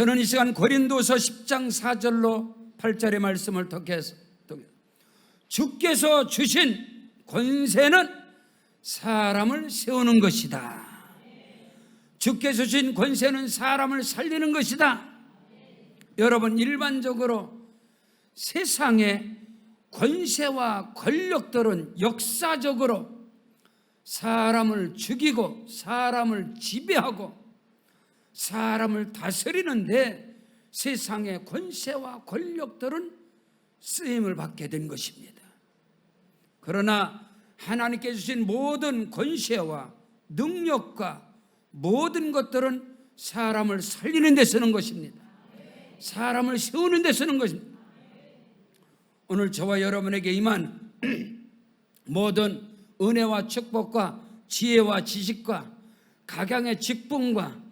저는 이 시간 고린도서 10장 4절로 8절의 말씀을 통해서 주께서 주신 권세는 사람을 세우는 것이다. 주께서 주신 권세는 사람을 살리는 것이다. 여러분, 일반적으로 세상의 권세와 권력들은 역사적으로 사람을 죽이고 사람을 지배하고 사람을 다스리는데 세상의 권세와 권력들은 쓰임을 받게 된 것입니다. 그러나 하나님께 주신 모든 권세와 능력과 모든 것들은 사람을 살리는 데 쓰는 것입니다. 사람을 세우는 데 쓰는 것입니다. 오늘 저와 여러분에게 임한 모든 은혜와 축복과 지혜와 지식과 각양의 직분과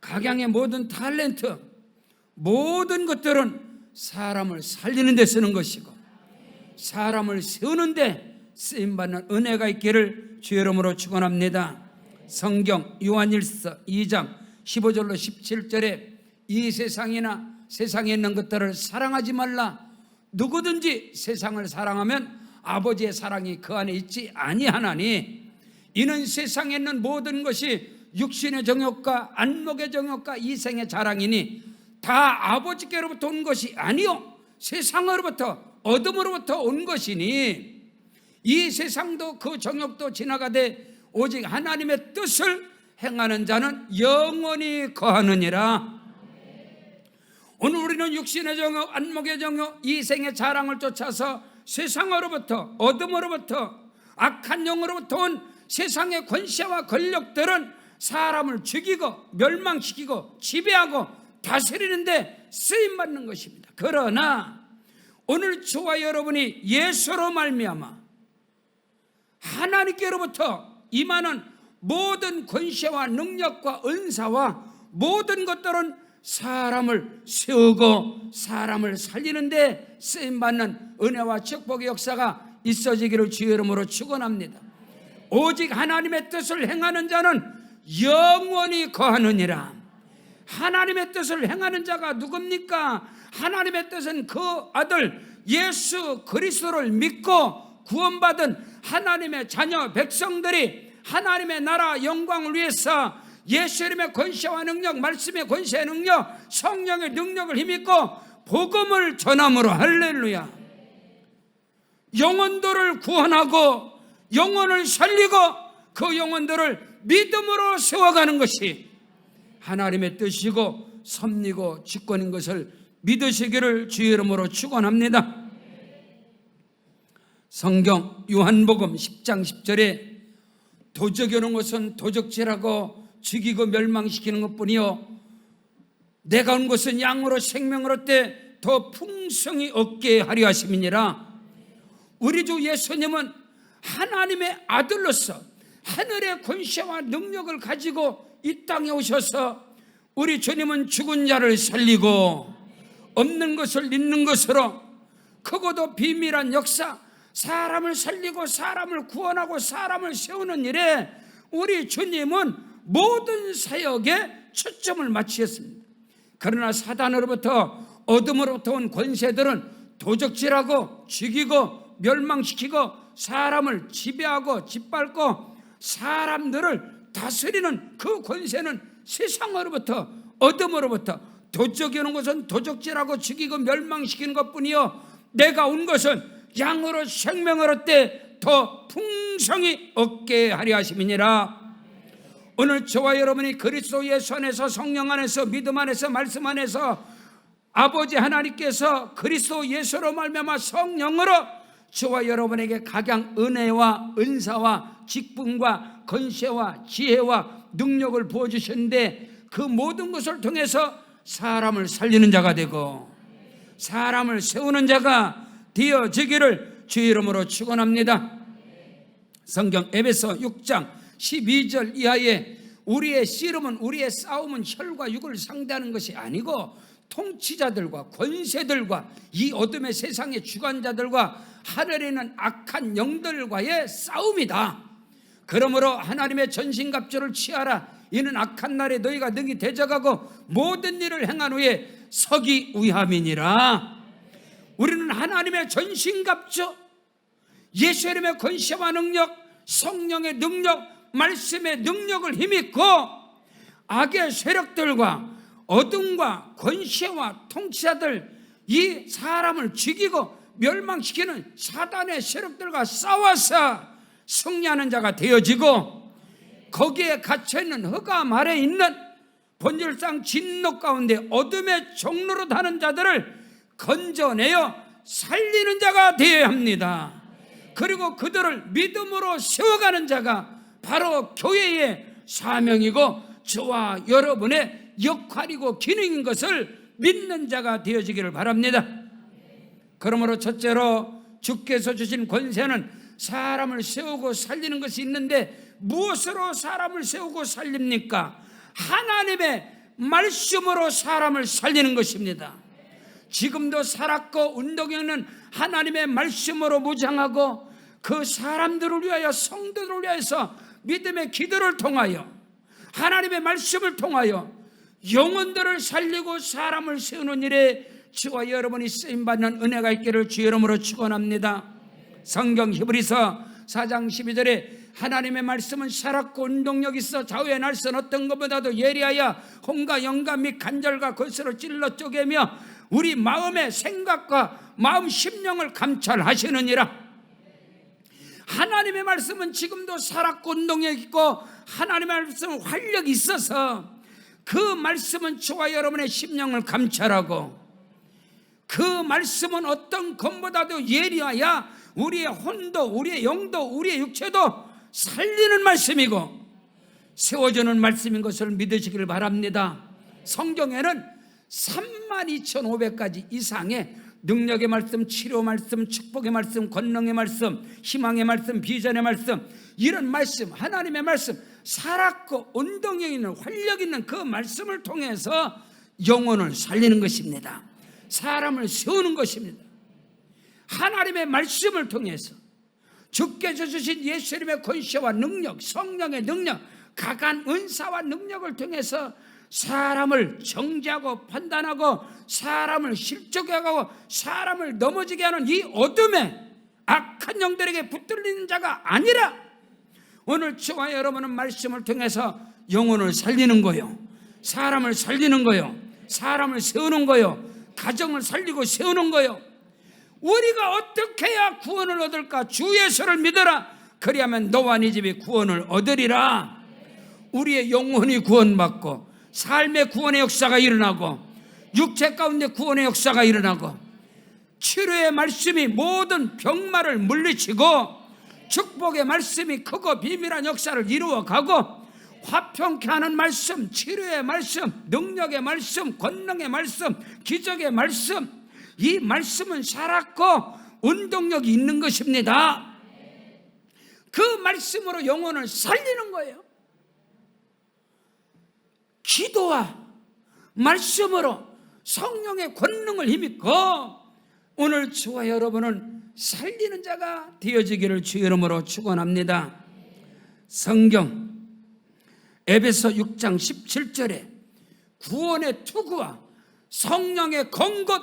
각양의 모든 탤런트, 모든 것들은 사람을 살리는 데 쓰는 것이고 사람을 세우는 데 쓰임받는 은혜가 있기를 주의 이름으로 축원합니다. 성경 요한일서 2장 15절로 17절에 이 세상이나 세상에 있는 것들을 사랑하지 말라. 누구든지 세상을 사랑하면 아버지의 사랑이 그 안에 있지 아니하나니 이는 세상에 있는 모든 것이 육신의 정욕과 안목의 정욕과 이생의 자랑이니 다 아버지께로부터 온 것이 아니요 세상으로부터 어둠으로부터 온 것이니 이 세상도 그 정욕도 지나가되 오직 하나님의 뜻을 행하는 자는 영원히 거하느니라. 오늘 우리는 육신의 정욕, 안목의 정욕, 이생의 자랑을 쫓아서 세상으로부터 어둠으로부터 악한 영으로부터 온 세상의 권세와 권력들은 사람을 죽이고 멸망시키고 지배하고 다스리는데 쓰임받는 것입니다. 그러나 오늘 저와 여러분이 예수로 말미암아 하나님께로부터 임하는 모든 권세와 능력과 은사와 모든 것들은 사람을 세우고 사람을 살리는데 쓰임받는 은혜와 축복의 역사가 있어지기를 주의 이름으로 축원합니다. 오직 하나님의 뜻을 행하는 자는 영원히 거하느니라. 하나님의 뜻을 행하는 자가 누굽니까? 하나님의 뜻은 그 아들 예수 그리스도를 믿고 구원받은 하나님의 자녀 백성들이 하나님의 나라 영광을 위해서 예수님의 권세와 능력, 말씀의 권세의 능력, 성령의 능력을 힘입고 복음을 전함으로 할렐루야. 영혼들을 구원하고 영혼을 살리고 그 영혼들을 믿음으로 세워가는 것이 하나님의 뜻이고 섭리고 직권인 것을 믿으시기를 주의 이름으로 축원합니다. 성경 요한복음 10장 10절에 도적이 오는 것은 도적질하고 죽이고 멸망시키는 것뿐이요 내가 온 것은 양으로 생명을 얻되 더 풍성히 얻게 하려 하심이니라. 우리 주 예수님은 하나님의 아들로서 하늘의 권세와 능력을 가지고 이 땅에 오셔서 우리 주님은 죽은 자를 살리고 없는 것을 있는 것으로 크고도 비밀한 역사, 사람을 살리고 사람을 구원하고 사람을 세우는 일에 우리 주님은 모든 사역에 초점을 맞추셨습니다. 그러나 사단으로부터 어둠으로부터 온 권세들은 도적질하고 죽이고 멸망시키고 사람을 지배하고 짓밟고 사람들을 다스리는 그 권세는 세상으로부터 어둠으로부터 도적이 오는 것은 도적질하고 죽이고 멸망시키는 것뿐이요 내가 온 것은 양으로 생명을 얻되 더 풍성히 얻게 하려 하심이니라. 오늘 저와 여러분이 그리스도 예수 안에서 성령 안에서 믿음 안에서 말씀 안에서 아버지 하나님께서 그리스도 예수로 말미암아 성령으로 저와 여러분에게 각양 은혜와 은사와 직분과 권세와 지혜와 능력을 부어주셨는데 그 모든 것을 통해서 사람을 살리는 자가 되고 사람을 세우는 자가 되어지기를 주의 이름으로 축원합니다. 성경 에베소 6장 12절 이하에 우리의 씨름은 우리의 싸움은 혈과 육을 상대하는 것이 아니고 통치자들과 권세들과 이 어둠의 세상의 주관자들과 하늘에 있는 악한 영들과의 싸움이다. 그러므로 하나님의 전신갑주를 취하라. 이는 악한 날에 너희가 능히 대적하고 모든 일을 행한 후에 서기 위함이니라. 우리는 하나님의 전신갑주, 예수 이름의 권세와 능력, 성령의 능력, 말씀의 능력을 힘입고 악의 세력들과 어둠과 권세와 통치자들, 이 사람을 죽이고 멸망시키는 사단의 세력들과 싸워서 승리하는 자가 되어지고, 거기에 갇혀있는 흑암 아래에 있는 본질상 진노 가운데 어둠의 종로로 다는 자들을 건져내어 살리는 자가 되어야 합니다. 그리고 그들을 믿음으로 세워가는 자가 바로 교회의 사명이고 저와 여러분의 역할이고 기능인 것을 믿는 자가 되어지기를 바랍니다. 그러므로 첫째로 주께서 주신 권세는 사람을 세우고 살리는 것이 있는데, 무엇으로 사람을 세우고 살립니까? 하나님의 말씀으로 사람을 살리는 것입니다. 지금도 살았고 운동에는 하나님의 말씀으로 무장하고 그 사람들을 위하여, 성도들을 위하여서 믿음의 기도를 통하여, 하나님의 말씀을 통하여 영혼들을 살리고 사람을 세우는 일에 저와 여러분이 쓰임받는 은혜가 있기를 주 이름으로 축원합니다. 성경 히브리서 4장 12절에 하나님의 말씀은 살았고 운동력 있어 좌우의 날선 어떤 것보다도 예리하여 혼과 영과 및 간절과 골수로 찔러 쪼개며 우리 마음의 생각과 마음 심령을 감찰하시느니라. 하나님의 말씀은 지금도 살았고 운동력 있고 하나님의 말씀은 활력이 있어서 그 말씀은 저와 여러분의 심령을 감찰하고, 그 말씀은 어떤 것보다도 예리하여 우리의 혼도, 우리의 영도, 우리의 육체도 살리는 말씀이고 세워주는 말씀인 것을 믿으시기를 바랍니다. 성경에는 32,500가지 이상의 능력의 말씀, 치료 말씀, 축복의 말씀, 권능의 말씀, 희망의 말씀, 비전의 말씀, 이런 말씀, 하나님의 말씀, 살았고 운동력 있는 활력 있는 그 말씀을 통해서 영혼을 살리는 것입니다. 사람을 세우는 것입니다. 하나님의 말씀을 통해서 주께서 주신 예수 이름의 권세와 능력, 성령의 능력, 각한 은사와 능력을 통해서 사람을 정죄하고 판단하고 사람을 실족하고 사람을 넘어지게 하는 이 어둠에 악한 영들에게 붙들리는 자가 아니라, 오늘 저와 여러분은 말씀을 통해서 영혼을 살리는 거요, 사람을 살리는 거요, 사람을 세우는 거요, 가정을 살리고 세우는 거요. 우리가 어떻게 해야 구원을 얻을까? 주 예수를 믿어라. 그리하면 너와 네 집이 구원을 얻으리라. 우리의 영혼이 구원받고 삶의 구원의 역사가 일어나고 육체 가운데 구원의 역사가 일어나고 치료의 말씀이 모든 병마를 물리치고 축복의 말씀이 크고 비밀한 역사를 이루어가고 화평케 하는 말씀, 치료의 말씀, 능력의 말씀, 권능의 말씀, 기적의 말씀, 이 말씀은 살았고 운동력이 있는 것입니다. 그 말씀으로 영혼을 살리는 거예요. 기도와 말씀으로 성령의 권능을 힘입고 오늘 저와 여러분은 살리는 자가 되어지기를 주 이름으로 축원합니다. 성경 에베소 6장 17절에 구원의 투구와 성령의 건것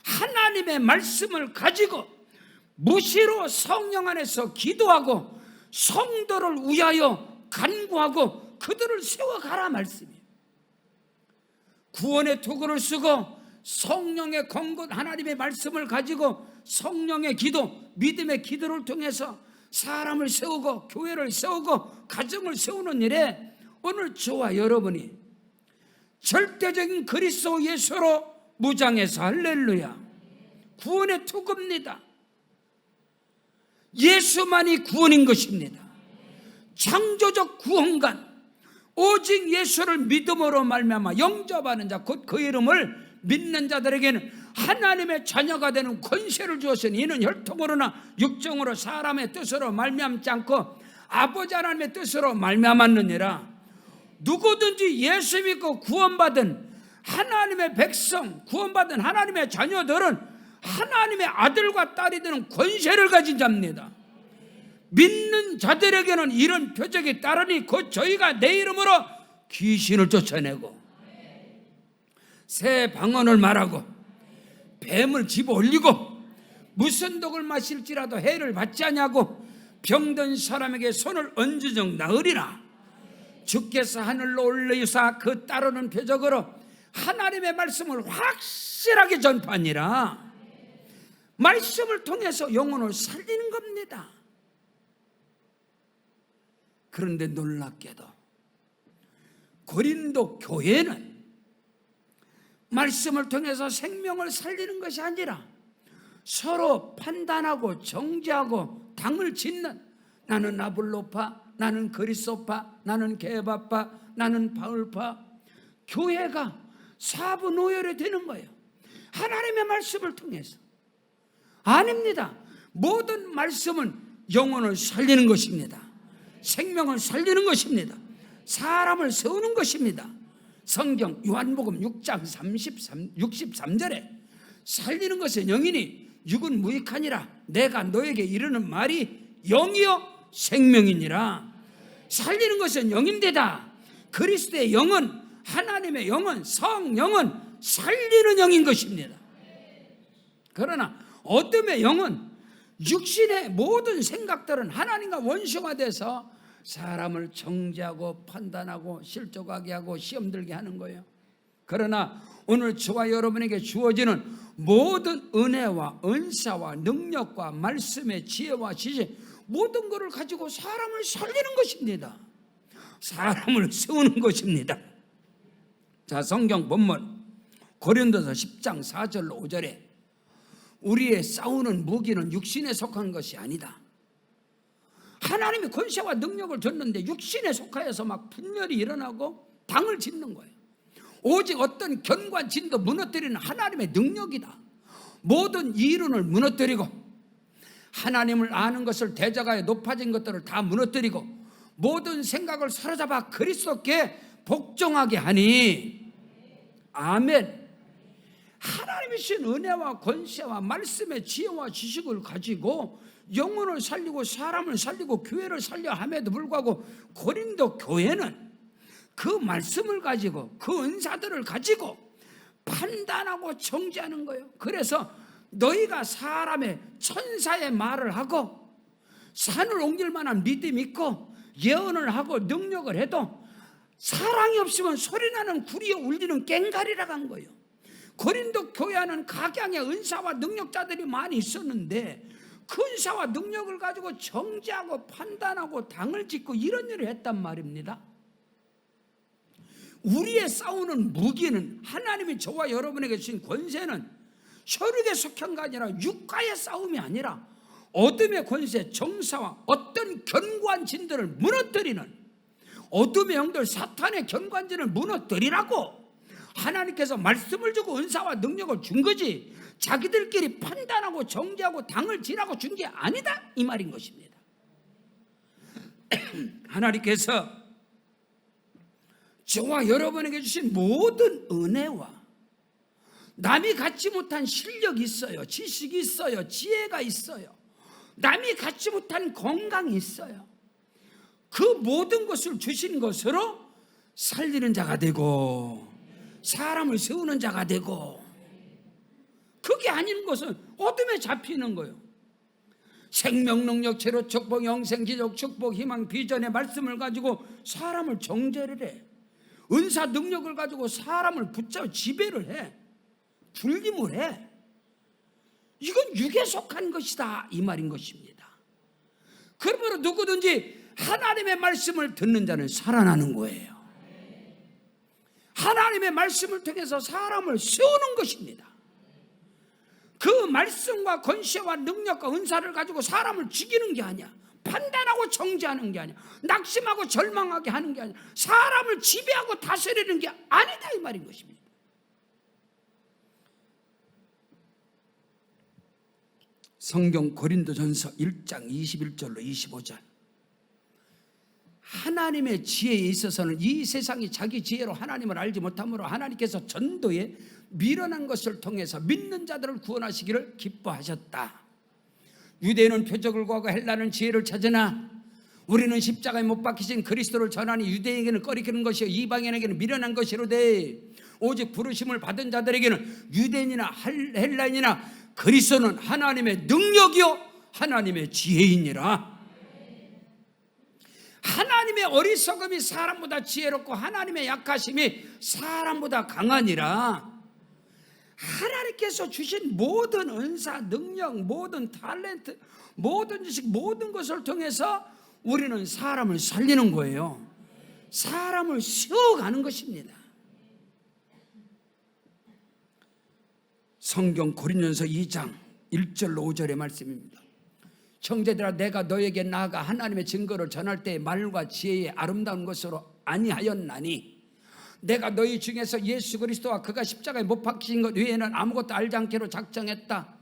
하나님의 말씀을 가지고 무시로 성령 안에서 기도하고 성도를 위하여 간구하고 그들을 세워가라 말씀이에요. 구원의 투구를 쓰고 성령의 건것 하나님의 말씀을 가지고 성령의 기도, 믿음의 기도를 통해서 사람을 세우고 교회를 세우고 가정을 세우는 일에 오늘 저와 여러분이 절대적인 그리스도 예수로 무장해서 할렐루야, 구원의 투구입니다. 예수만이 구원인 것입니다. 창조적 구원관, 오직 예수를 믿음으로 말미암아 영접하는 자, 곧 그 이름을 믿는 자들에게는 하나님의 자녀가 되는 권세를 주었으니 이는 혈통으로나 육정으로 사람의 뜻으로 말미암지 않고 아버지 하나님의 뜻으로 말미암았느니라. 누구든지 예수 믿고 구원받은 하나님의 백성, 구원받은 하나님의 자녀들은 하나님의 아들과 딸이 되는 권세를 가진 자입니다. 믿는 자들에게는 이런 표적이 따르니 곧 저희가 내 이름으로 귀신을 쫓아내고 새 방언을 말하고 뱀을 집어 올리고 무슨 독을 마실지라도 해를 받지 아니하고 병든 사람에게 손을 얹으정 나으리라. 주께서 하늘로 올리사 그 따르는 표적으로 하나님의 말씀을 확실하게 전파하니라. 말씀을 통해서 영혼을 살리는 겁니다. 그런데 놀랍게도 고린도 교회는 말씀을 통해서 생명을 살리는 것이 아니라 서로 판단하고 정죄하고 당을 짓는, 나는 아볼로파, 나는 그리스도파, 나는 게바파, 나는 바울파, 교회가 사분오열이 되는 거예요. 하나님의 말씀을 통해서. 아닙니다. 모든 말씀은 영혼을 살리는 것입니다. 생명을 살리는 것입니다. 사람을 세우는 것입니다. 성경 요한복음 6장 63절에 살리는 것은 영이니 육은 무익하니라. 내가 너에게 이르는 말이 영이요 생명이니라. 살리는 것은 영인데다 그리스도의 영은, 하나님의 영은, 성령은 살리는 영인 것입니다. 그러나 어둠의 영은, 육신의 모든 생각들은 하나님과 원수화돼서 사람을 정죄하고 판단하고 실족하게 하고 시험 들게 하는 거예요. 그러나 오늘 저와 여러분에게 주어지는 모든 은혜와 은사와 능력과 말씀의 지혜와 지식, 모든 것을 가지고 사람을 살리는 것입니다. 사람을 세우는 것입니다. 자, 성경 본문 고린도서 10장 4절로 5절에 우리의 싸우는 무기는 육신에 속한 것이 아니다. 하나님이 권세와 능력을 줬는데 육신에 속하여서 막 분열이 일어나고 당을 짓는 거예요. 오직 어떤 견관진도 무너뜨리는 하나님의 능력이다. 모든 이론을 무너뜨리고 하나님을 아는 것을 대적하여 높아진 것들을 다 무너뜨리고 모든 생각을 사로잡아 그리스도께 복종하게 하니. 아멘. 하나님이 주신 은혜와 권세와 말씀의 지혜와 지식을 가지고 영혼을 살리고 사람을 살리고 교회를 살려 함에도 불구하고 고린도 교회는 그 말씀을 가지고 그 은사들을 가지고 판단하고 정죄하는 거예요. 그래서 너희가 사람의 천사의 말을 하고 산을 옮길 만한 믿음이 있고 예언을 하고 능력을 해도 사랑이 없으면 소리나는 구리에 울리는 꽹과리라고 한 거예요. 고린도 교회는 각양의 은사와 능력자들이 많이 있었는데 그 은사와 능력을 가지고 정죄하고 판단하고 당을 짓고 이런 일을 했단 말입니다. 우리의 싸우는 무기는, 하나님이 저와 여러분에게 주신 권세는 혈육에 속한 게 아니라 육가의 싸움이 아니라 어둠의 권세, 정사와 어떤 견고한진들을 무너뜨리는, 어둠의 영들 사탄의 견고한진을 무너뜨리라고 하나님께서 말씀을 주고 은사와 능력을 준 거지, 자기들끼리 판단하고 정죄하고 당을 지라고 준 게 아니다, 이 말인 것입니다. 하나님께서 저와 여러분에게 주신 모든 은혜와 남이 갖지 못한 실력이 있어요, 지식이 있어요, 지혜가 있어요, 남이 갖지 못한 건강이 있어요. 그 모든 것을 주신 것으로 살리는 자가 되고 사람을 세우는 자가 되고, 그게 아닌 것은 어둠에 잡히는 거예요. 생명, 능력, 체력, 축복, 영생, 기적, 축복, 희망, 비전의 말씀을 가지고 사람을 정죄를 해. 은사 능력을 가지고 사람을 붙잡아 지배를 해. 불림을 해. 이건 육에 속한 것이다, 이 말인 것입니다. 그러므로 누구든지 하나님의 말씀을 듣는 자는 살아나는 거예요. 하나님의 말씀을 통해서 사람을 세우는 것입니다. 그 말씀과 권세와 능력과 은사를 가지고 사람을 죽이는 게 아니야. 판단하고 정죄하는 게 아니야. 낙심하고 절망하게 하는 게 아니야. 사람을 지배하고 다스리는 게 아니다, 이 말인 것입니다. 성경 고린도전서 1장 21절로 25절. 하나님의 지혜에 있어서는 이 세상이 자기 지혜로 하나님을 알지 못하므로 하나님께서 전도에 미련한 것을 통해서 믿는 자들을 구원하시기를 기뻐하셨다. 유대인은 표적을 구하고 헬라는 지혜를 찾으나 우리는 십자가에 못 박히신 그리스도를 전하니 유대인에게는 꺼리키는 것이요 이방인에게는 미련한 것이로되 오직 부르심을 받은 자들에게는 유대인이나 헬라인이나 그리스도는 하나님의 능력이요 하나님의 지혜이니라. 하나님의 어리석음이 사람보다 지혜롭고 하나님의 약하심이 사람보다 강하니라. 하나님께서 주신 모든 은사, 능력, 모든 탤런트, 모든 지식, 모든 것을 통해서 우리는 사람을 살리는 거예요. 사람을 세워가는 것입니다. 성경 고린도전서 2장 1절로 5절의 말씀입니다. 형제들아 내가 너에게 나아가 하나님의 증거를 전할 때 말과 지혜의 아름다운 것으로 아니하였나니 내가 너희 중에서 예수 그리스도와 그가 십자가에 못 박히신 것 외에는 아무것도 알지 않기로 작정했다.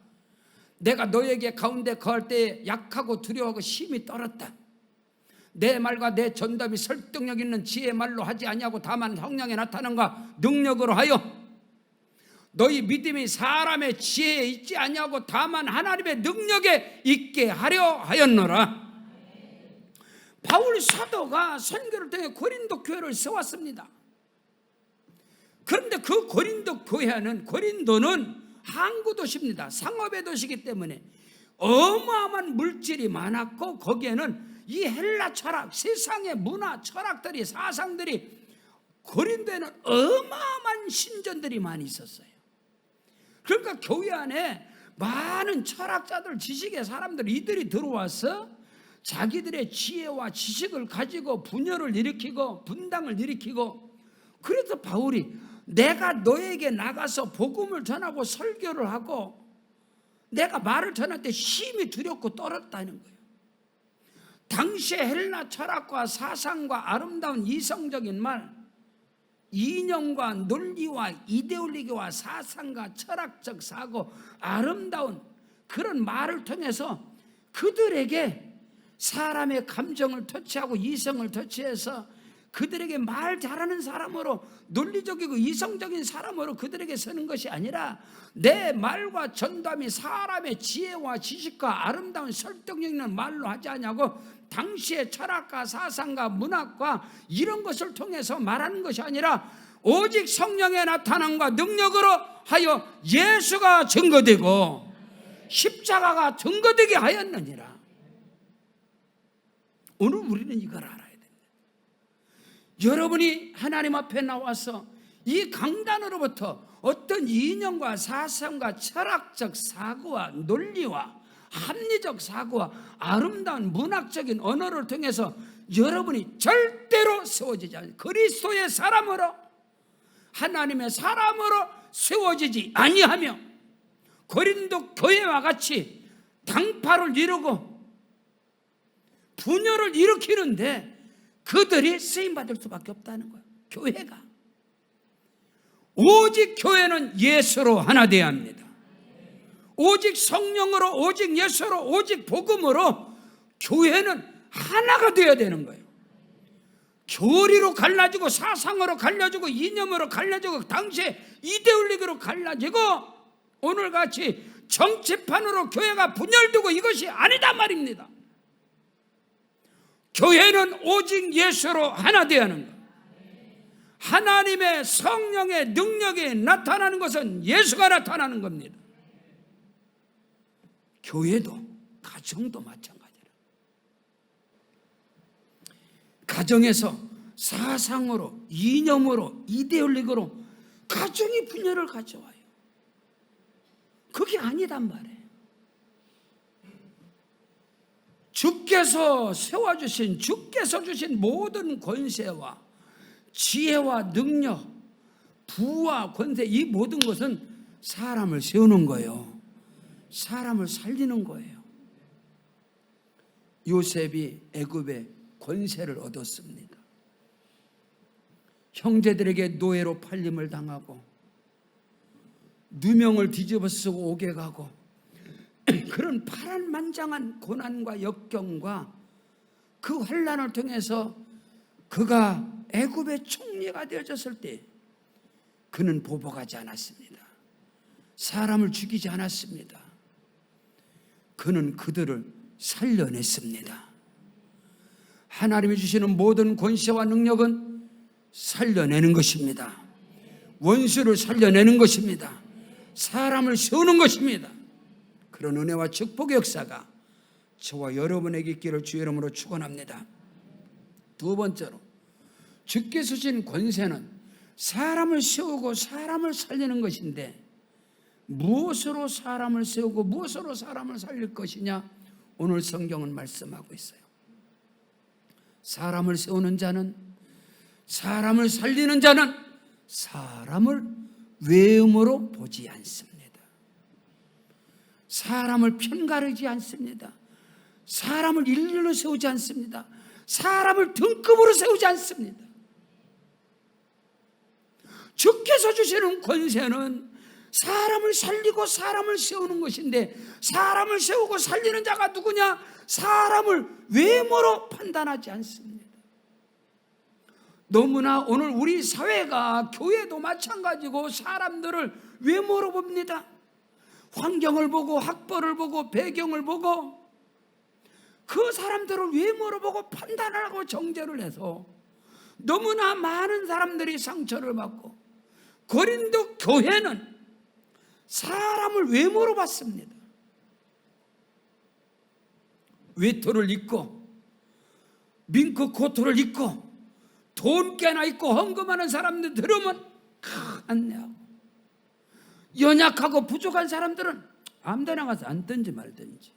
내가 너에게 가운데 거할 때 약하고 두려워하고 심히 떨었다. 내 말과 내 전담이 설득력 있는 지혜의 말로 하지 아니하고 다만 성령의 나타남과 능력으로 하여 너희 믿음이 사람의 지혜에 있지 아니하고 다만 하나님의 능력에 있게 하려 하였노라. 바울 사도가 선교를 통해 고린도 교회를 세웠습니다. 그런데 그 고린도는 항구 도시입니다. 상업의 도시이기 때문에 어마어마한 물질이 많았고 거기에는 이 헬라 철학, 세상의 문화, 철학들이, 사상들이 고린도에는 어마어마한 신전들이 많이 있었어요. 그러니까 교회 안에 많은 철학자들, 지식의 사람들 이들이 들어와서 자기들의 지혜와 지식을 가지고 분열을 일으키고 분당을 일으키고, 그래서 바울이 내가 너에게 나가서 복음을 전하고 설교를 하고 내가 말을 전할 때 심히 두렵고 떨었다는 거예요. 당시의 헬라 철학과 사상과 아름다운 이성적인 말, 이념과 논리와 이데올로기와 사상과 철학적 사고, 아름다운 그런 말을 통해서 그들에게 사람의 감정을 터치하고 이성을 터치해서 그들에게 말 잘하는 사람으로, 논리적이고 이성적인 사람으로 그들에게 서는 것이 아니라 내 말과 전담이 사람의 지혜와 지식과 아름다운 설득력 있는 말로 하지 않냐고, 당시의 철학과 사상과 문학과 이런 것을 통해서 말하는 것이 아니라 오직 성령의 나타남과 능력으로 하여 예수가 증거되고 십자가가 증거되게 하였느니라. 오늘 우리는 이걸 알아야 됩니다. 여러분이 하나님 앞에 나와서 이 강단으로부터 어떤 이념과 사상과 철학적 사고와 논리와 합리적 사고와 아름다운 문학적인 언어를 통해서 여러분이 절대로 세워지지 않아요. 그리스도의 사람으로, 하나님의 사람으로 세워지지 아니하며 고린도 교회와 같이 당파를 이루고 분열을 일으키는데 그들이 쓰임받을 수밖에 없다는 거예요. 교회가. 오직 교회는 예수로 하나 되어야 합니다. 오직 성령으로, 오직 예수로, 오직 복음으로 교회는 하나가 되어야 되는 거예요. 교리로 갈라지고 사상으로 갈라지고 이념으로 갈라지고 당시에 이데올로기로 갈라지고 오늘같이 정치판으로 교회가 분열되고 이것이 아니다 말입니다. 교회는 오직 예수로 하나 되어야 하는 거예요. 하나님의 성령의 능력이 나타나는 것은 예수가 나타나는 겁니다. 교회도, 가정도 마찬가지라. 가정에서 사상으로, 이념으로, 이데올로기로 가정이 분열을 가져와요. 그게 아니단 말이에요. 주께서 세워주신, 주께서 주신 모든 권세와 지혜와 능력, 부와 권세, 이 모든 것은 사람을 세우는 거예요. 사람을 살리는 거예요. 요셉이 애굽의 권세를 얻었습니다. 형제들에게 노예로 팔림을 당하고 누명을 뒤집어 쓰고 옥에 가고 그런 파란만장한 고난과 역경과 그 환난을 통해서 그가 애굽의 총리가 되어졌을 때 그는 보복하지 않았습니다. 사람을 죽이지 않았습니다. 그는 그들을 살려냈습니다. 하나님이 주시는 모든 권세와 능력은 살려내는 것입니다. 원수를 살려내는 것입니다. 사람을 세우는 것입니다. 그런 은혜와 축복의 역사가 저와 여러분에게 있기를 주의 이름으로 축원합니다. 두 번째로, 주께서 주신 권세는 사람을 세우고 사람을 살리는 것인데, 무엇으로 사람을 세우고 무엇으로 사람을 살릴 것이냐, 오늘 성경은 말씀하고 있어요. 사람을 세우는 자는, 사람을 살리는 자는 사람을 외음으로 보지 않습니다. 사람을 편가르지 않습니다. 사람을 일렬로 세우지 않습니다. 사람을 등급으로 세우지 않습니다. 주께서 주시는 권세는 사람을 살리고 사람을 세우는 것인데, 사람을 세우고 살리는 자가 누구냐? 사람을 외모로 판단하지 않습니다. 너무나 오늘 우리 사회가, 교회도 마찬가지고 사람들을 외모로 봅니다. 환경을 보고, 학벌을 보고, 배경을 보고, 그 사람들을 외모로 보고 판단하고 정죄를 해서 너무나 많은 사람들이 상처를 받고, 고린도 교회는 사람을 외모로 봤습니다. 외투를 입고, 밍크 코트를 입고, 돈 꽤나 있고 헌금하는 사람들 들으면 안내하고, 연약하고 부족한 사람들은 아무데나 가서 앉든지 말든지.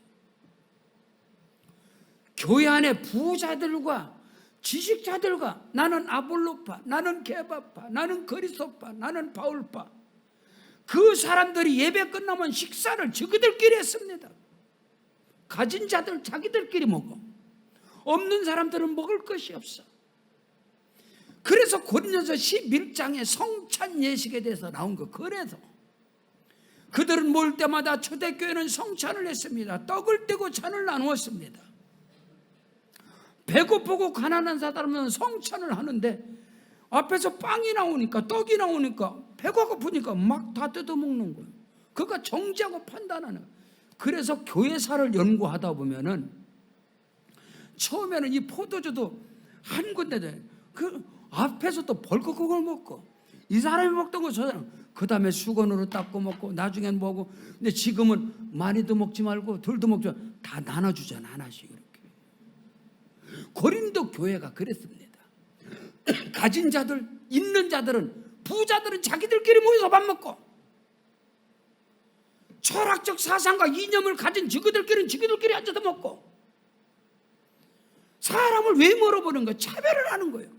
교회 안에 부자들과 지식자들과, 나는 아볼로파, 나는 게바파, 나는 그리스도파, 나는 바울파, 그 사람들이 예배 끝나면 식사를 저기들끼리 했습니다. 가진 자들 자기들끼리 먹어. 없는 사람들은 먹을 것이 없어. 그래서 고린도서 11장에 성찬 예식에 대해서 나온 거. 그래서 그들은 모일 때마다 초대교회는 성찬을 했습니다. 떡을 떼고 잔을 나누었습니다. 배고프고 가난한 사람은 성찬을 하는데, 앞에서 빵이 나오니까, 떡이 나오니까 배가 고프니까 막 다 뜯어먹는 거예요. 그러니까 정죄하고 판단하는. 그래서 교회사를 연구하다 보면은 처음에는 이 포도주도 한 군데, 그 앞에서 또 벌컥 그걸 먹고, 이 사람이 먹던 거 저 사람, 그 다음에 수건으로 닦고 먹고, 나중엔 뭐고. 근데 지금은 많이도 먹지 말고 덜도 먹지 말고 다 나눠주잖아, 하나씩 이렇게. 고린도 교회가 그랬습니다. 가진 자들, 있는 자들은, 부자들은 자기들끼리 모여서 밥 먹고, 철학적 사상과 이념을 가진 지그들끼리는 지그들끼리 앉아서 먹고, 사람을 외모로 보는 거예요. 차별을 하는 거예요.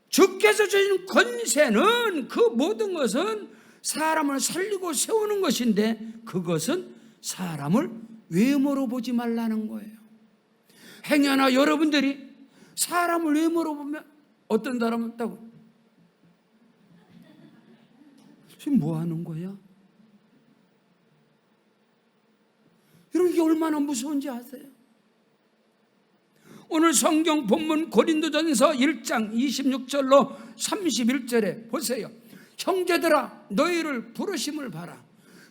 주께서 주신 권세는, 그 모든 것은 사람을 살리고 세우는 것인데, 그것은 사람을 외모로 보지 말라는 거예요. 행여나 여러분들이 사람을 외모로 보면, 어떤 사람은 있다고, 지금 뭐 하는 거야? 여러분, 이게 얼마나 무서운지 아세요? 오늘 성경 본문 고린도전서 1장 26절로 31절에 보세요. 형제들아, 너희를 부르심을 봐라.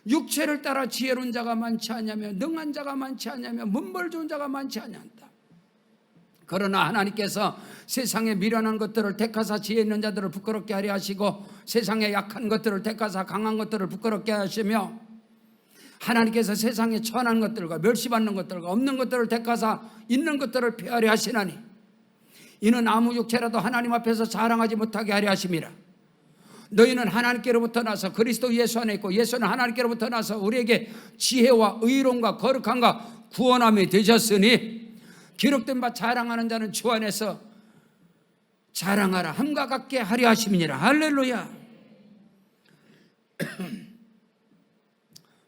육체를 따라 지혜로운 자가 많지 않냐며, 능한 자가 많지 않냐며, 문벌 좋은 자가 많지 않냐한다. 그러나 하나님께서 세상에 미련한 것들을 택하사 지혜 있는 자들을 부끄럽게 하려 하시고, 세상에 약한 것들을 택하사 강한 것들을 부끄럽게 하시며, 하나님께서 세상에 천한 것들과 멸시받는 것들과 없는 것들을 택하사 있는 것들을 폐하려 하시나니, 이는 아무 육체라도 하나님 앞에서 자랑하지 못하게 하려 하심이라. 너희는 하나님께로부터 나서 그리스도 예수 안에 있고, 예수는 하나님께로부터 나서 우리에게 지혜와 의로움과 거룩함과 구원함이 되셨으니, 기록된 바 자랑하는 자는 주 안에서 자랑하라 함과 같게 하려 하심이니라. 할렐루야.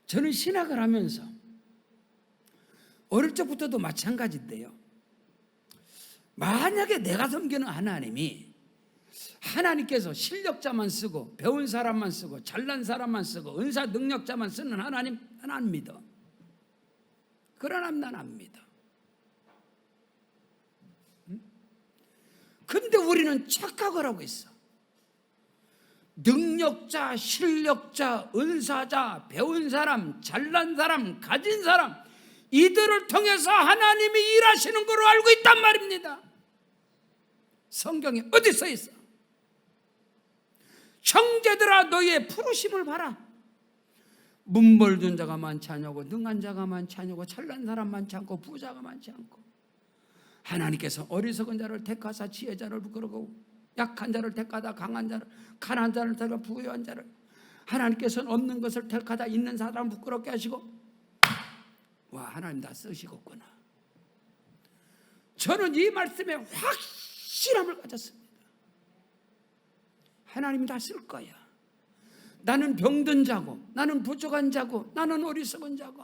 저는 신학을 하면서 어릴 적부터도 마찬가지인데요, 만약에 내가 섬기는 하나님께서 실력자만 쓰고 배운 사람만 쓰고 잘난 사람만 쓰고 은사 능력자만 쓰는 하나님, 난 안 믿어. 그런 하나님 난 안 믿어. 근데 우리는 착각을 하고 있어. 능력자, 실력자, 은사자, 배운 사람, 잘난 사람, 가진 사람, 이들을 통해서 하나님이 일하시는 걸로 알고 있단 말입니다. 성경에 어디 써 있어? 형제들아 너희의 부르심을 봐라. 문벌준 자가 많지 않냐고, 능한 자가 많지 않냐고, 잘난 사람 많지 않고, 부자가 많지 않고, 하나님께서 어리석은 자를 택하사 지혜자를 부끄러고, 약한 자를 택하다 강한 자를, 가난한 자를 택하다 부유한 자를, 하나님께서는 없는 것을 택하다 있는 사람을 부끄럽게 하시고, 와, 하나님 다 쓰시겠구나. 저는 이 말씀에 확실함을 가졌습니다. 하나님이 다 쓸 거야. 나는 병든 자고, 나는 부족한 자고, 나는 어리석은 자고,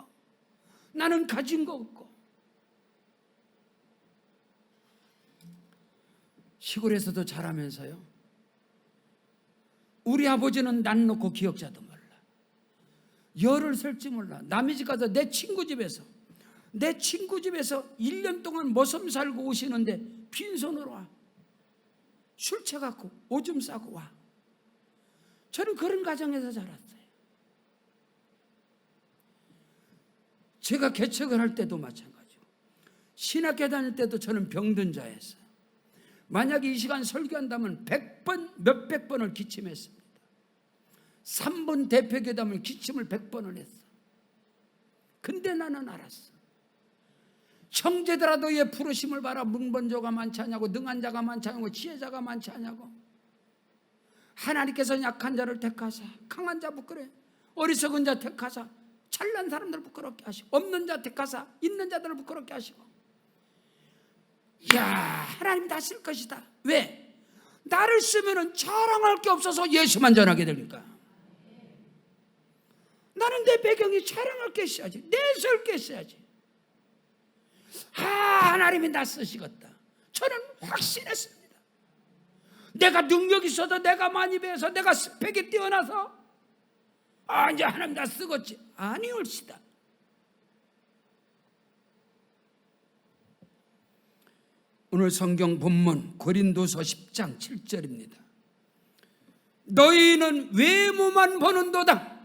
나는 가진 거 없고. 시골에서도 자라면서요, 우리 아버지는 난 놓고 기억자도 몰라. 열을 셀지 몰라. 남의 집 가서 내 친구 집에서 1년 동안 머슴 살고 오시는데 빈손으로 와. 술 채갖고 오줌 싸고 와. 저는 그런 가정에서 자랐어요. 제가 개척을 할 때도 마찬가지고, 신학교 다닐 때도 저는 병든 자였어요. 만약에 이 시간 설교한다면 100번, 몇백 번을 기침했습니다. 3번 대표교담을 기침을 100번을 했어. 근데 나는 알았어. 형제들아 너희의 부르심을 봐라. 문번조가 많지 않냐고, 능한 자가 많지 않냐고, 지혜자가 많지 않냐고. 하나님께서 약한 자를 택하사 강한 자 부끄러워, 어리석은 자 택하사 잘난 사람들을 부끄럽게 하시고, 없는 자 택하사 있는 자들을 부끄럽게 하시고. 이야, 하나님 다 쓸 것이다. 왜? 나를 쓰면 자랑할 게 없어서 예수만 전하게 되니까. 나는 내 배경이 자랑할 게 있어야지, 내세울 게 있어야지. 하나님이 나 쓰시겠다. 저는 확신했습니다. 내가 능력이 있어서, 내가 많이 배워서, 내가 스펙이 뛰어나서 이제 하나님 나 쓰겠지. 아니올시다. 오늘 성경 본문 고린도서 10장 7절입니다. 너희는 외모만 보는도다.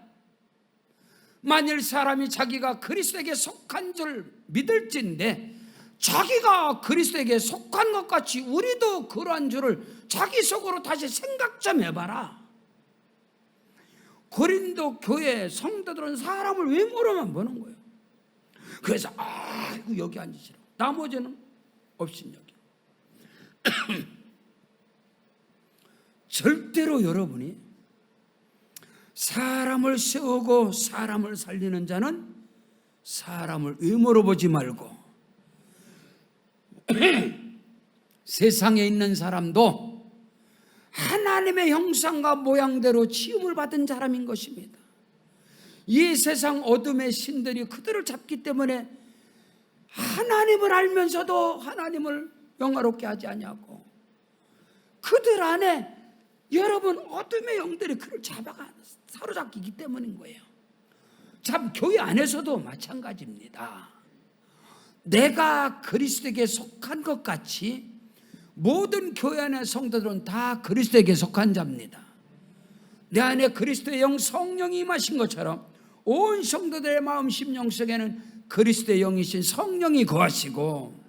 만일 사람이 자기가 그리스도에게 속한 줄 믿을진데, 자기가 그리스도에게 속한 것 같이 우리도 그러한 줄을 자기 속으로 다시 생각 좀 해봐라. 고린도 교회 성도들은 사람을 외모로만 보는 거예요. 그래서 아이고 여기 앉으시라고, 나머지는 업신여기. 절대로 여러분이 사람을 세우고 사람을 살리는 자는 사람을 외모로 보지 말고, 세상에 있는 사람도 하나님의 형상과 모양대로 지음을 받은 사람인 것입니다. 이 세상 어둠의 신들이 그들을 잡기 때문에 하나님을 알면서도 하나님을 영화롭게 하지 않냐고. 그들 안에 여러분 어둠의 영들이 그를 잡아가 사로잡히기 때문인 거예요. 참 교회 안에서도 마찬가지입니다. 내가 그리스도에게 속한 것 같이 모든 교회 안의 성도들은 다 그리스도에게 속한 자입니다. 내 안에 그리스도의 영 성령이 임하신 것처럼 온 성도들의 마음 심령 속에는 그리스도의 영이신 성령이 거하시고,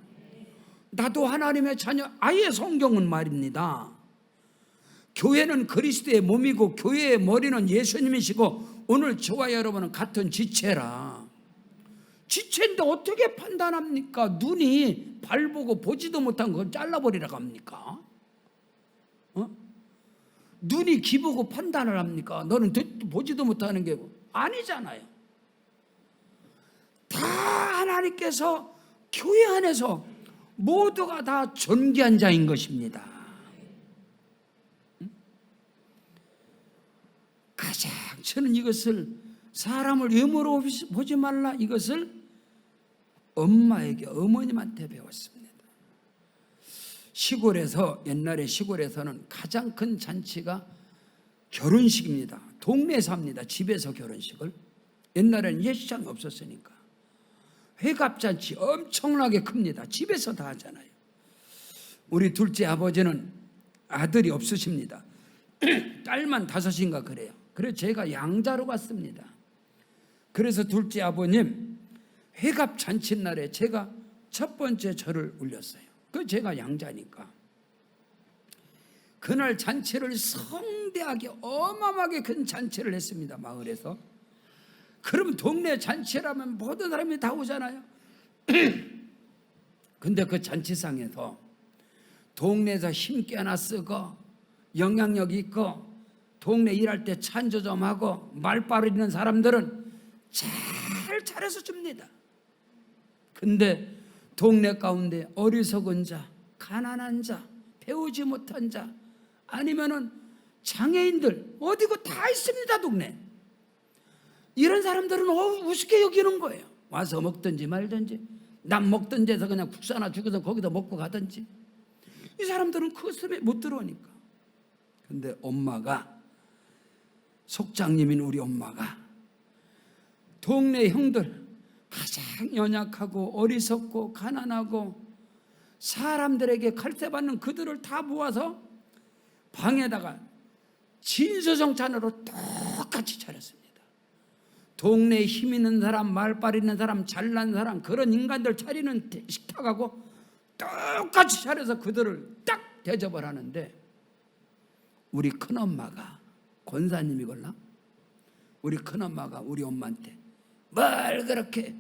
나도 하나님의 자녀. 아예 성경은 말입니다. 교회는 그리스도의 몸이고 교회의 머리는 예수님이시고, 오늘 저와 여러분은 같은 지체라. 지체인데 어떻게 판단합니까? 눈이 발 보고 보지도 못한 건 잘라버리라고 합니까? 눈이 귀 보고 판단을 합니까? 너는 보지도 못하는 게 아니잖아요. 다 하나님께서 교회 안에서 모두가 다 존귀한 자인 것입니다. 가장 저는 이것을, 사람을 외모로 보지 말라, 이것을 엄마에게, 어머님한테 배웠습니다. 시골에서, 옛날에 시골에서는 가장 큰 잔치가 결혼식입니다. 동네에서 합니다. 집에서 결혼식을. 옛날에는 예식장이 없었으니까 회갑잔치 엄청나게 큽니다. 집에서 다 하잖아요. 우리 둘째 아버지는 아들이 없으십니다. 딸만 5인가 그래요. 그래서 제가 양자로 갔습니다. 그래서 둘째 아버님 회갑 잔칫날에 제가 첫 번째 절을 올렸어요. 그 제가 양자니까. 그날 잔치를 성대하게 어마어마하게 큰 잔치를 했습니다. 마을에서. 그러면 동네 잔치라면 모든 사람이 다 오잖아요. 근데 그 잔치상에서 동네에서 힘께 하나 쓰고 영향력 있고 동네 일할 때 찬조 좀 하고 말빨 있는 사람들은 잘 차려서 줍니다. 근데 동네 가운데 어리석은 자, 가난한 자, 배우지 못한 자, 아니면은 장애인들 어디고 다 있습니다. 동네. 이런 사람들은 우습게 여기는 거예요. 와서 먹든지 말든지, 남 먹던 데서 그냥 국사나 죽어서 거기다 먹고 가든지. 이 사람들은 그 습에 못 들어오니까. 근데 엄마가, 속장님인 우리 엄마가 동네 형들, 가장 연약하고 어리석고 가난하고 사람들에게 칼세받는 그들을 다 모아서 방에다가 진수성찬으로 똑같이 차렸습니다. 동네에 힘 있는 사람, 말빨 있는 사람, 잘난 사람, 그런 인간들 차리는 식탁하고 똑같이 차려서 그들을 딱 대접을 하는데, 우리 큰엄마가, 권사님이걸라? 우리 큰엄마가 우리 엄마한테 뭘 그렇게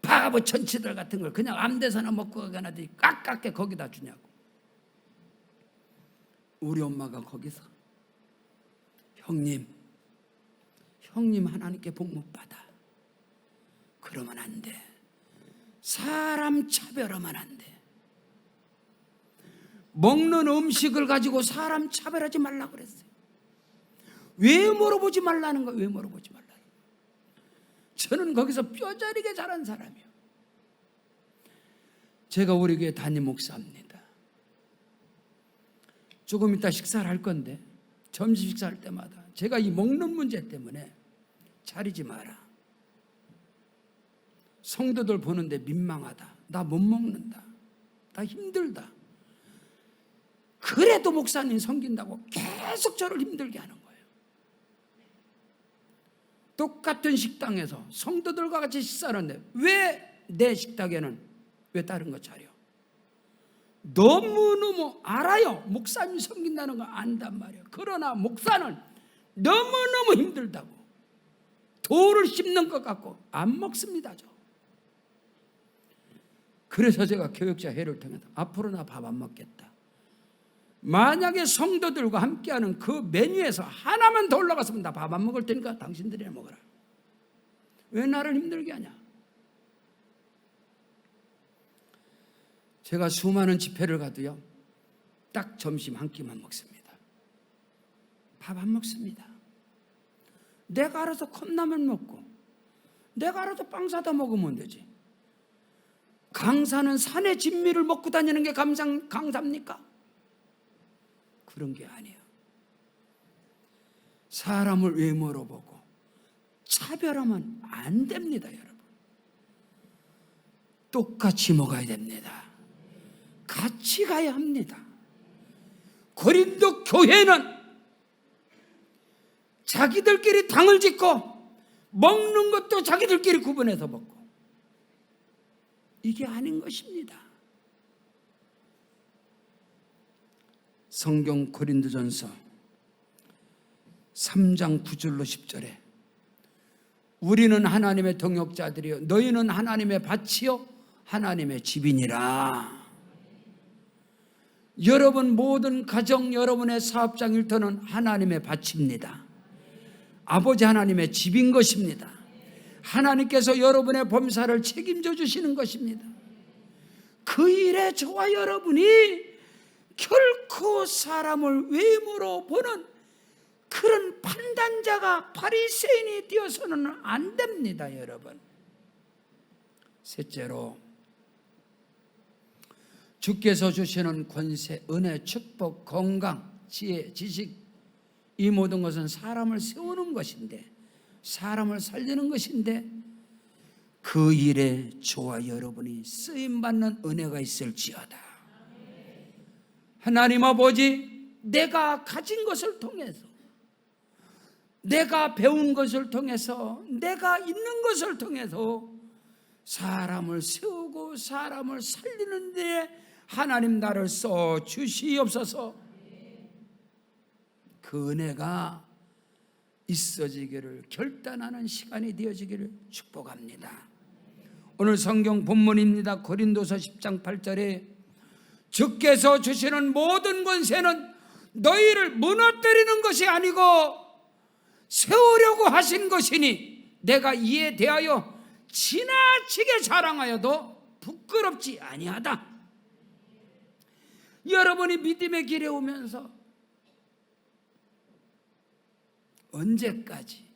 바보 천치들 같은 걸 그냥 암대서나 먹고 가거나 깎게 거기다 주냐고. 우리 엄마가 거기서 형님 하나님께 복 못 받아. 그러면 안 돼. 사람 차별하면 안 돼. 먹는 음식을 가지고 사람 차별하지 말라고 그랬어요. 왜 물어보지 말라는 거예요. 왜 물어보지 말라는 거예요. 저는 거기서 뼈저리게 자란 사람이에요. 제가 우리 교회 담임 목사입니다. 조금 이따 식사를 할 건데 점심 식사할 때마다 제가 이 먹는 문제 때문에 차리지 마라. 성도들 보는데 민망하다. 나 못 먹는다. 나 힘들다. 그래도 목사님 섬긴다고 계속 저를 힘들게 하는 거예요. 똑같은 식당에서 성도들과 같이 식사하는데 왜 내 식탁에는 왜 다른 거 차려? 너무너무 알아요. 목사님 섬긴다는 거 안단 말이에요. 그러나 목사는 너무너무 힘들다고 돌을 씹는 것 같고 안 먹습니다. 저. 그래서 제가 교역자 회를 통해서 앞으로 나 밥 안 먹겠다. 만약에 성도들과 함께하는 그 메뉴에서 하나만 더 올라갔으면 나 밥 안 먹을 테니까 당신들이나 먹어라. 왜 나를 힘들게 하냐? 제가 수많은 집회를 가도요, 딱 점심 한 끼만 먹습니다. 밥 안 먹습니다. 내가 알아서 컵라면 먹고 내가 알아서 빵 사다 먹으면 되지. 강사는 산의 진미를 먹고 다니는 게 강사입니까? 그런 게 아니에요. 사람을 외모로 보고 차별하면 안 됩니다, 여러분. 똑같이 먹어야 됩니다. 같이 가야 합니다. 고린도 교회는 자기들끼리 당을 짓고 먹는 것도 자기들끼리 구분해서 먹고, 이게 아닌 것입니다. 성경 고린도전서 3장 9절로 10절에 우리는 하나님의 동역자들이요 너희는 하나님의 밭이요 하나님의 집이니라. 여러분 모든 가정, 여러분의 사업장 일터는 하나님의 밭입니다. 아버지 하나님의 집인 것입니다. 하나님께서 여러분의 범사를 책임져 주시는 것입니다. 그 일에 저와 여러분이 결코 사람을 외모로 보는 그런 판단자가 바리새인이 되어서는 안 됩니다, 여러분. 셋째로, 주께서 주시는 권세, 은혜, 축복, 건강, 지혜, 지식, 이 모든 것은 사람을 세우는 것인데, 사람을 살리는 것인데, 그 일에 저와 여러분이 쓰임받는 은혜가 있을지어다. 하나님 아버지, 내가 가진 것을 통해서, 내가 배운 것을 통해서, 내가 있는 것을 통해서 사람을 세우고 사람을 살리는 데 하나님 나를 써 주시옵소서. 그 은혜가 있어지기를 결단하는 시간이 되어지기를 축복합니다. 오늘 성경 본문입니다. 고린도서 10장 8절에 주께서 주시는 모든 권세는 너희를 무너뜨리는 것이 아니고 세우려고 하신 것이니 내가 이에 대하여 지나치게 자랑하여도 부끄럽지 아니하다. 여러분이 믿음의 길에 오면서 언제까지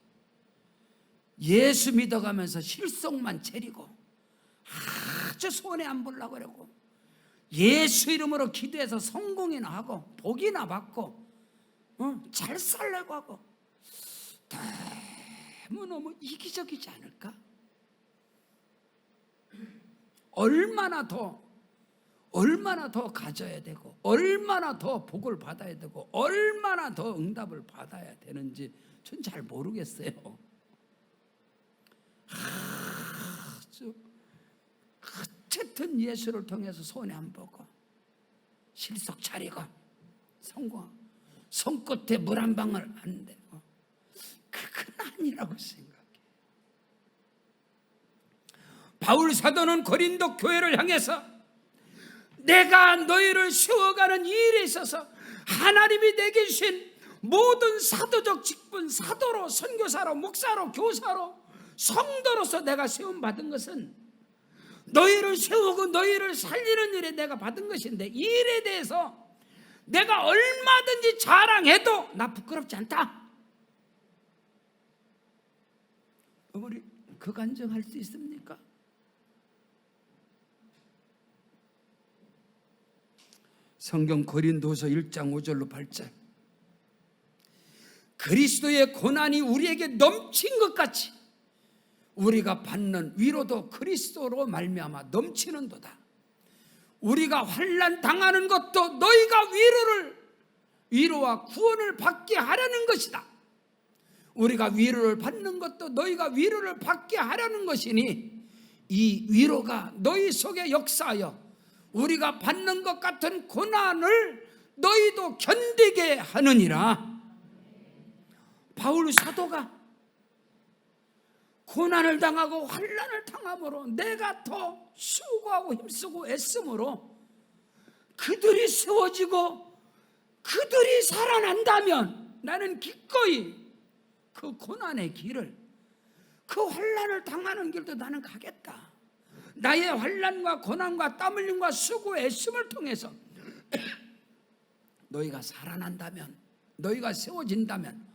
예수 믿어가면서 실속만 차리고 아주 손해 안 보려고 그러고 예수 이름으로 기도해서 성공이나 하고 복이나 받고 잘 살려고 하고 너무 이기적이지 않을까? 얼마나 더 가져야 되고 얼마나 더 복을 받아야 되고 얼마나 더 응답을 받아야 되는지 전 잘 모르겠어요. 아주 어쨌든 예수를 통해서 손해 안 보고 실속 차리고 성공하고 손끝에 물 한 방울 안 대고 그건 아니라고 생각해. 바울 사도는 고린도 교회를 향해서 내가 너희를 세워가는 일에 있어서 하나님이 내게 주신 모든 사도적 직분, 사도로, 선교사로, 목사로, 교사로, 성도로서 내가 세움받은 것은 너희를 세우고 너희를 살리는 일에 내가 받은 것인데 이 일에 대해서 내가 얼마든지 자랑해도 나 부끄럽지 않다. 우리 그 간증할 수 있습니까? 성경 고린도서 1장 5절로 8절 그리스도의 고난이 우리에게 넘친 것 같이 우리가 받는 위로도 그리스도로 말미암아 넘치는도다. 우리가 환난 당하는 것도 너희가 위로와 구원을 받게 하려는 것이다. 우리가 위로를 받는 것도 너희가 위로를 받게 하려는 것이니 이 위로가 너희 속에 역사하여 우리가 받는 것 같은 고난을 너희도 견디게 하느니라. 바울 사도가 고난을 당하고 환난을 당함으로 내가 더 수고하고 힘쓰고 애쓰므로 그들이 세워지고 그들이 살아난다면 나는 기꺼이 그 고난의 길을, 그 환난을 당하는 길도 나는 가겠다. 나의 환난과 고난과 땀 흘림과 수고 애씀을 통해서 너희가 살아난다면, 너희가 세워진다면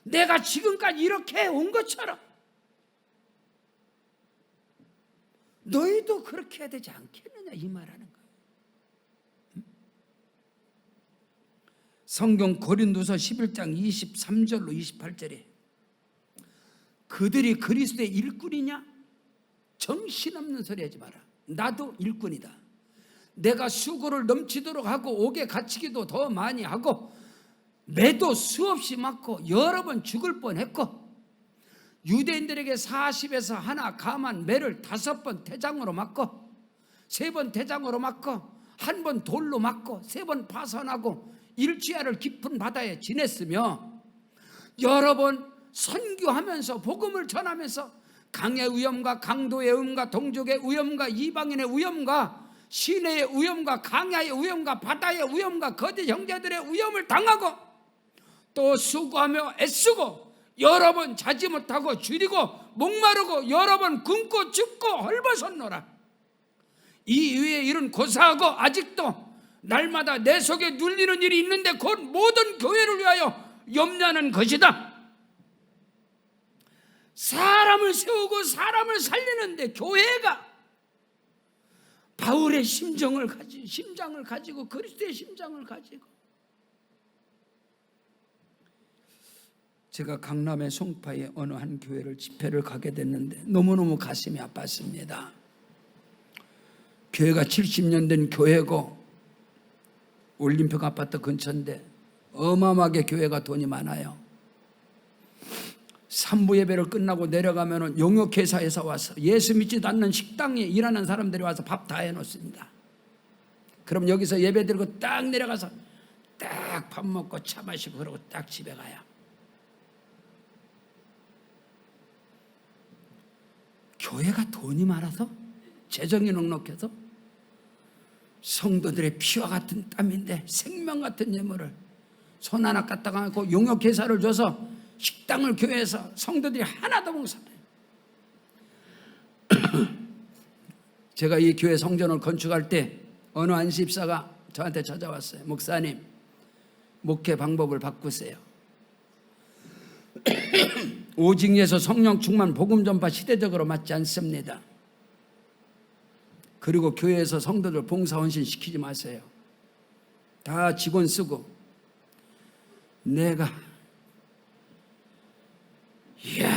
내가 지금까지 이렇게 온 것처럼 너희도 그렇게 해야 되지 않겠느냐 이 말하는 거예요. 성경 고린도서 11장 23절로 28절에 그들이 그리스도의 일꾼이냐? 정신없는 소리 하지 마라. 나도 일꾼이다. 내가 수고를 넘치도록 하고 옥에 갇히기도 더 많이 하고 매도 수없이 맞고 여러 번 죽을 뻔했고 유대인들에게 40에서 하나 감한 매를 5번 태장으로 맞고 3번 태장으로 맞고 1번 돌로 맞고 3번 파선하고 일주야를 깊은 바다에 지냈으며 여러 번 선교하면서 복음을 전하면서 강의 위험과 강도의 위험과 동족의 위험과 이방인의 위험과 시내의 위험과 강야의 위험과 바다의 위험과 거짓 형제들의 위험을 당하고 또 수고하며 애쓰고 여러 번 자지 못하고 줄이고 목마르고 여러 번 굶고 죽고 헐벗었노라. 이 위에 일은 고사하고 아직도 날마다 내 속에 눌리는 일이 있는데 곧 모든 교회를 위하여 염려하는 것이다. 사람을 세우고 사람을 살리는데 교회가 바울의 심장을 가지고 그리스도의 심장을 가지고 제가 강남의 송파의 어느 한 교회를 집회를 가게 됐는데 너무너무 가슴이 아팠습니다. 교회가 70년 된 교회고 올림픽 아파트 근처인데 어마어마하게 교회가 돈이 많아요. 3부 예배를 끝나고 내려가면 용역회사에서 와서 예수 믿지도 않는 식당에 일하는 사람들이 와서 밥 다 해놓습니다. 그럼 여기서 예배 드리고 딱 내려가서 딱 밥 먹고 차 마시고 그러고 딱 집에 가요. 교회가 돈이 많아서, 재정이 넉넉해서 성도들의 피와 같은 땀인데 생명 같은 예물을 손 하나 갖다가 하고 용역회사를 줘서 식당을 교회에서 성도들이 하나도 못 살아요. 제가 이 교회 성전을 건축할 때 어느 안식사가 저한테 찾아왔어요. 목사님, 목회 방법을 바꾸세요. 오직에서 성령 충만 복음 전파 시대적으로 맞지 않습니다. 그리고 교회에서 성도들 봉사 헌신 시키지 마세요. 다 직원 쓰고. 내가 이야,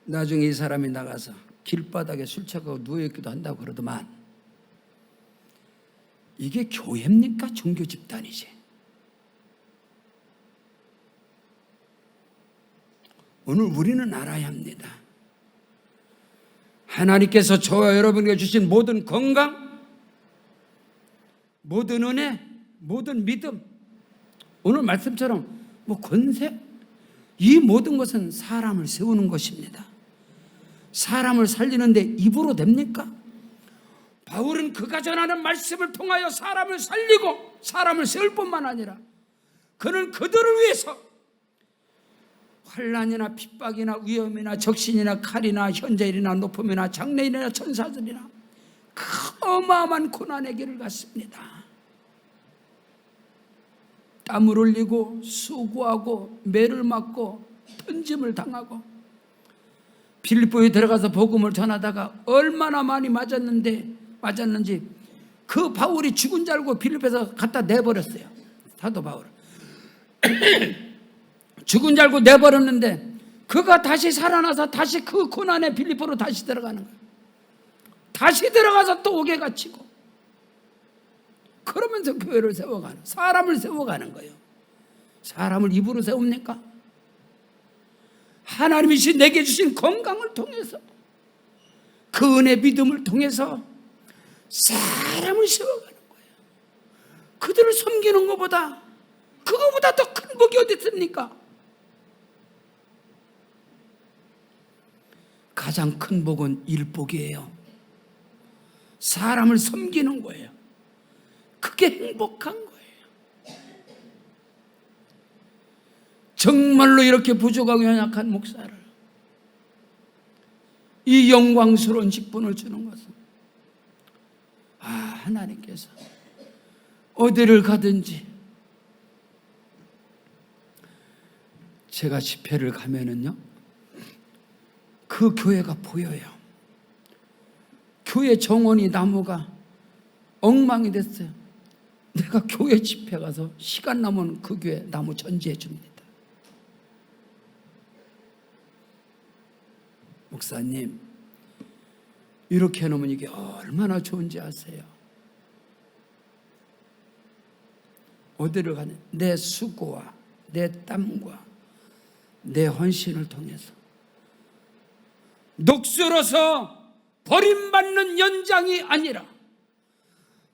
나중에 이 사람이 나가서 길바닥에 술 취하고 누워있기도 한다고 그러더만, 이게 교회입니까? 종교 집단이지. 오늘 우리는 알아야 합니다. 하나님께서 저와 여러분에게 주신 모든 건강, 모든 은혜, 모든 믿음, 오늘 말씀처럼 권세, 이 모든 것은 사람을 세우는 것입니다. 사람을 살리는데 입으로 됩니까? 바울은 그가 전하는 말씀을 통하여 사람을 살리고 사람을 세울 뿐만 아니라 그는 그들을 위해서 환난이나 핍박이나 위험이나 적신이나 칼이나 현재일이나 높음이나 장래일이나 천사들이나 그 어마어마한 고난의 길을 갔습니다. 땀을 흘리고 수고하고 매를 맞고 편짐을 당하고 빌립보에 들어가서 복음을 전하다가 얼마나 많이 맞았는지 그 바울이 죽은 줄 알고 빌립보에서 갖다 내버렸어요. 사도 바울을 죽은 줄 알고 내버렸는데 그가 다시 살아나서 다시 그 고난의 빌립보로 다시 들어가는 거예요. 다시 들어가서 또 옥에 갇히고 그러면서 교회를 세워가는, 사람을 세워가는 거예요. 사람을 입으로 세웁니까? 하나님이 내게 주신 건강을 통해서, 그 은혜 믿음을 통해서 사람을 세워가는 거예요. 그들을 섬기는 것보다, 그거보다 더 큰 복이 어디 있습니까? 가장 큰 복은 일복이에요. 사람을 섬기는 거예요. 그게 행복한 거예요. 정말로 이렇게 부족하고 연약한 목사를 이 영광스러운 직분을 주는 것은 하나님께서 어디를 가든지, 제가 집회를 가면은요 그 교회가 보여요. 교회 정원이 나무가 엉망이 됐어요. 내가 교회 집회 가서 시간 남으면 그 교회 나무 전지해 줍니다. 목사님, 이렇게 해놓으면 이게 얼마나 좋은지 아세요? 어디를 가냐? 내 수고와 내 땀과 내 헌신을 통해서 녹슬어서 버림받는 연장이 아니라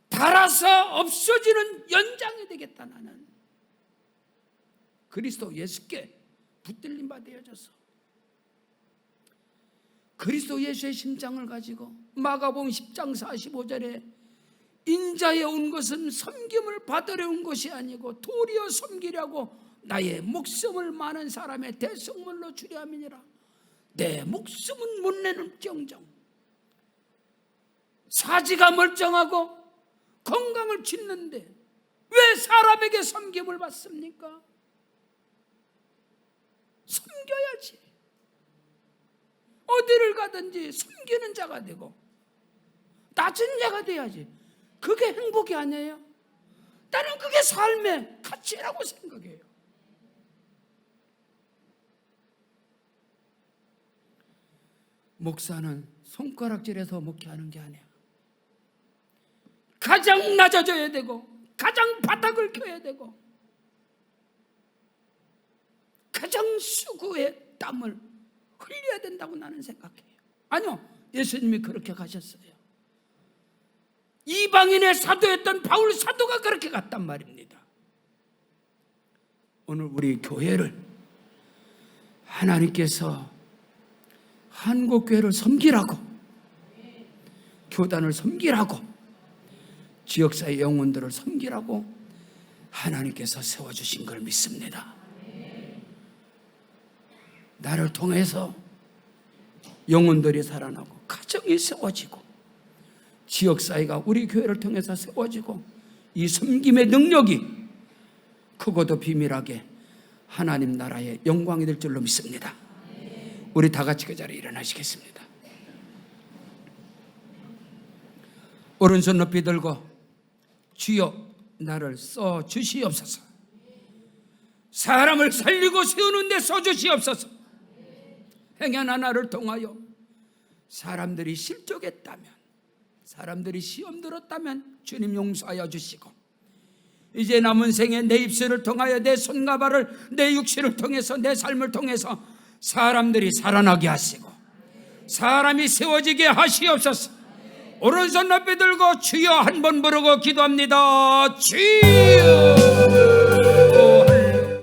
닳아서 없어지는 연장이 되겠다. 나는 그리스도 예수께 붙들림 바 되어져서 그리스도 예수의 심장을 가지고 마가복음 10장 45절에 인자에 온 것은 섬김을 받으려 온 것이 아니고 도리어 섬기려고 나의 목숨을 많은 사람의 대성물로 주려 함이니라. 내 목숨은 못 내는정정 사지가 멀쩡하고 건강을 짓는데 왜 사람에게 섬김을 받습니까? 섬겨야지. 어디를 가든지 섬기는 자가 되고 낮은 자가 돼야지. 그게 행복이 아니에요? 나는 그게 삶의 가치라고 생각해요. 목사는 손가락질해서 목회하는 게 아니에요. 가장 낮아져야 되고 가장 바닥을 켜야 되고 가장 수고의 땀을 흘려야 된다고 나는 생각해요. 아니요, 예수님이 그렇게 가셨어요. 이방인의 사도였던 바울 사도가 그렇게 갔단 말입니다. 오늘 우리 교회를 하나님께서 한국교회를 섬기라고, 교단을 섬기라고, 지역사회 영혼들을 섬기라고 하나님께서 세워주신 걸 믿습니다. 나를 통해서 영혼들이 살아나고 가정이 세워지고 지역사회가 우리 교회를 통해서 세워지고 이 섬김의 능력이 크고도 비밀하게 하나님 나라의 영광이 될 줄로 믿습니다. 우리 다 같이 그 자리에 일어나시겠습니다. 오른손 높이 들고 주여 나를 써 주시옵소서. 사람을 살리고 세우는 데 써 주시옵소서. 행여나 나를 통하여 사람들이 실족했다면, 사람들이 시험 들었다면 주님 용서하여 주시고, 이제 남은 생에 내 입술을 통하여 내 손과 발을, 내 육신을 통해서, 내 삶을 통해서 사람들이 살아나게 하시고 사람이 세워지게 하시옵소서. 오른손 높이 들고 주여 한 번 부르고 기도합니다. 주여.